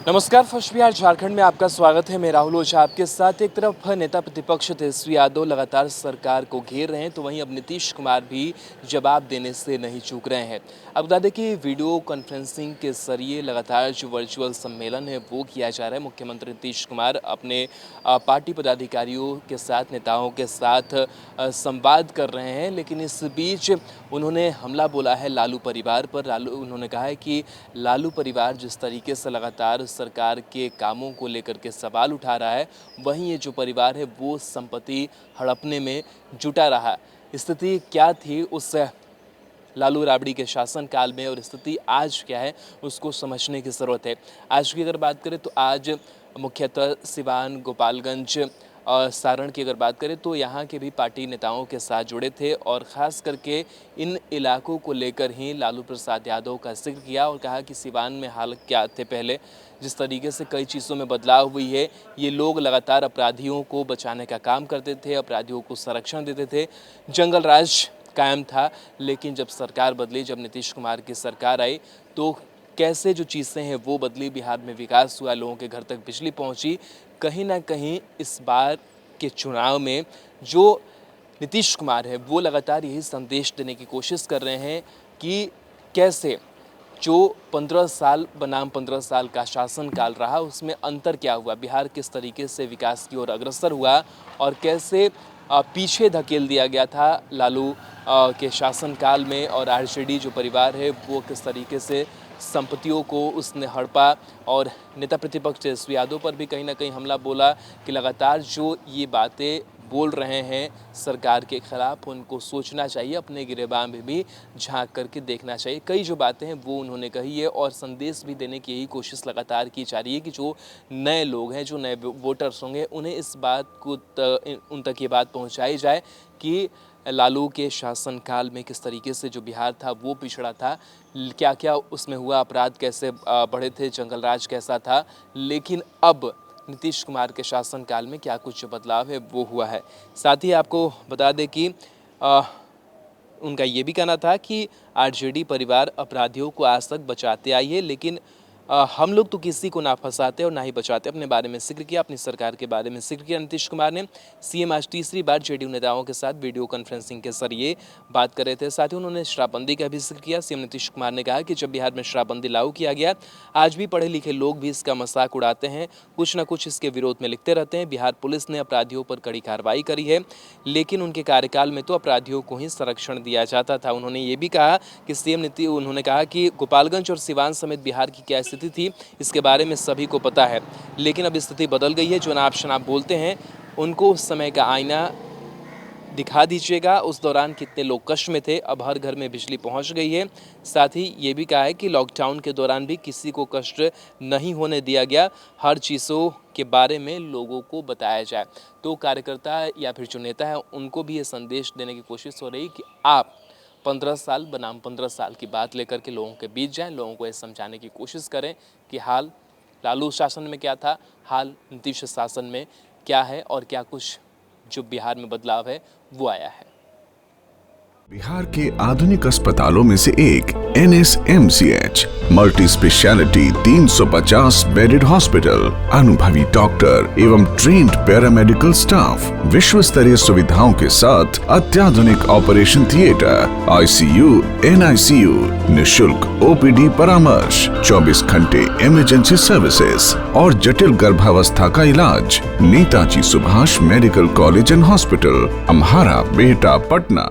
नमस्कार, फर्स्ट बिहार झारखंड में आपका स्वागत है। मैं राहुल ओझा आपके साथ। एक तरफ नेता प्रतिपक्ष तेजस्वी यादव लगातार सरकार को घेर रहे हैं, तो वहीं अब नीतीश कुमार भी जवाब देने से नहीं चूक रहे हैं। अब बता दें कि वीडियो कॉन्फ्रेंसिंग के जरिए लगातार जो वर्चुअल सम्मेलन है वो किया जा रहा है। मुख्यमंत्री नीतीश कुमार अपने पार्टी पदाधिकारियों के साथ, नेताओं के साथ संवाद कर रहे हैं, लेकिन इस बीच उन्होंने हमला बोला है लालू परिवार पर। उन्होंने कहा है कि लालू परिवार जिस तरीके से लगातार सरकार के कामों को लेकर के सवाल उठा रहा है, वहीं ये जो परिवार है वो संपत्ति हड़पने में जुटा रहा। स्थिति क्या थी उस लालू राबड़ी के शासनकाल में और स्थिति आज क्या है उसको समझने की ज़रूरत है। आज की अगर बात करें तो आज मुख्यतः सिवान, गोपालगंज और सारण की अगर बात करें तो यहाँ के भी पार्टी नेताओं के साथ जुड़े थे और ख़ास करके इन इलाकों को लेकर ही लालू प्रसाद यादव का जिक्र किया और कहा कि सिवान में हालत क्या थे पहले, जिस तरीके से कई चीज़ों में बदलाव हुई है। ये लोग लगातार अपराधियों को बचाने का काम करते थे, अपराधियों को संरक्षण देते थे, जंगल राज कायम था। लेकिन जब सरकार बदली, जब नीतीश कुमार की सरकार आई, तो कैसे जो चीज़ें हैं वो बदली, बिहार में विकास हुआ, लोगों के घर तक बिजली पहुंची। कहीं ना कहीं इस बार के चुनाव में जो नीतीश कुमार है वो लगातार यही संदेश देने की कोशिश कर रहे हैं कि कैसे जो 15 साल बनाम 15 साल का शासनकाल रहा उसमें अंतर क्या हुआ, बिहार किस तरीके से विकास की ओर अग्रसर हुआ और कैसे पीछे धकेल दिया गया था लालू के शासनकाल में, और आरजेडी जो परिवार है वो किस तरीके से संपत्तियों को उसने हड़पा। और नेता प्रतिपक्ष तेजस्वी यादव पर भी कहीं ना कहीं हमला बोला कि लगातार जो ये बातें बोल रहे हैं सरकार के खिलाफ, उनको सोचना चाहिए, अपने गिरेबान में भी झांक करके देखना चाहिए। कई जो बातें हैं वो उन्होंने कही है और संदेश भी देने की यही कोशिश लगातार की जा रही है कि जो नए लोग हैं, जो नए वोटर्स होंगे, उन्हें इस बात को उन तक ये बात पहुंचाई जाए कि लालू के शासनकाल में किस तरीके से जो बिहार था वो पिछड़ा था, क्या क्या उसमें हुआ, अपराध कैसे बढ़े थे, जंगल राज कैसा था। लेकिन अब नीतीश कुमार के शासनकाल में क्या कुछ बदलाव है वो हुआ है। साथ ही आपको बता दें कि उनका ये भी कहना था कि आरजेडी परिवार अपराधियों को आज तक बचाते आई है, लेकिन हम लोग तो किसी को ना फंसाते और ना ही बचाते। अपने बारे में जिक्र किया, अपनी सरकार के बारे में जिक्र किया नीतीश कुमार ने। सीएम आज तीसरी बार जेडीयू नेताओं के साथ वीडियो कॉन्फ्रेंसिंग के जरिए बात कर रहे थे। साथ ही उन्होंने शराबबंदी का भी जिक्र किया। सीएम नीतीश कुमार ने कहा कि जब बिहार में शराबबंदी लागू किया गया, आज भी पढ़े लिखे लोग भी इसका मजाक उड़ाते हैं, कुछ ना कुछ इसके विरोध में लिखते रहते हैं। बिहार पुलिस ने अपराधियों पर कड़ी कार्रवाई करी है, लेकिन उनके कार्यकाल में तो अपराधियों को ही संरक्षण दिया जाता था। उन्होंने ये भी कहा कि उन्होंने कहा कि गोपालगंज और सिवान समेत बिहार की क्या स्थिति थी इसके बारे में सभी को पता है, लेकिन अब स्थिति बदल गई है। जो नाप शनाप बोलते हैं उनको उस समय का आईना दिखा दीजिएगा, उस दौरान कितने लोग कष्ट में थे, अब हर घर में बिजली पहुंच गई है। साथ ही ये भी कहा है कि लॉकडाउन के दौरान भी किसी को कष्ट नहीं होने दिया गया, हर चीज़ों के बारे में लोगों को बताया जाए। तो कार्यकर्ता या फिर जो नेता है उनको भी ये संदेश देने की कोशिश हो रही कि आप 15 साल बनाम 15 साल की बात लेकर के लोगों के बीच जाएं, लोगों को ये समझाने की कोशिश करें कि हाल लालू शासन में क्या था, हाल नीतीश शासन में क्या है और क्या कुछ जो बिहार में बदलाव है वो आया है। बिहार के आधुनिक अस्पतालों में से एक NSMCH multi speciality 350 bedded hospital, अनुभवी डॉक्टर एवं ट्रेन्ड पैरामेडिकल स्टाफ, विश्व स्तरीय सुविधाओं के साथ अत्याधुनिक ऑपरेशन थिएटर, ICU, NICU, निशुल्क OPD परामर्श, 24 घंटे इमरजेंसी सर्विसेज और जटिल गर्भावस्था का इलाज। Netaji Subhash medical college and hospital, Amhara, Bihta, Patna.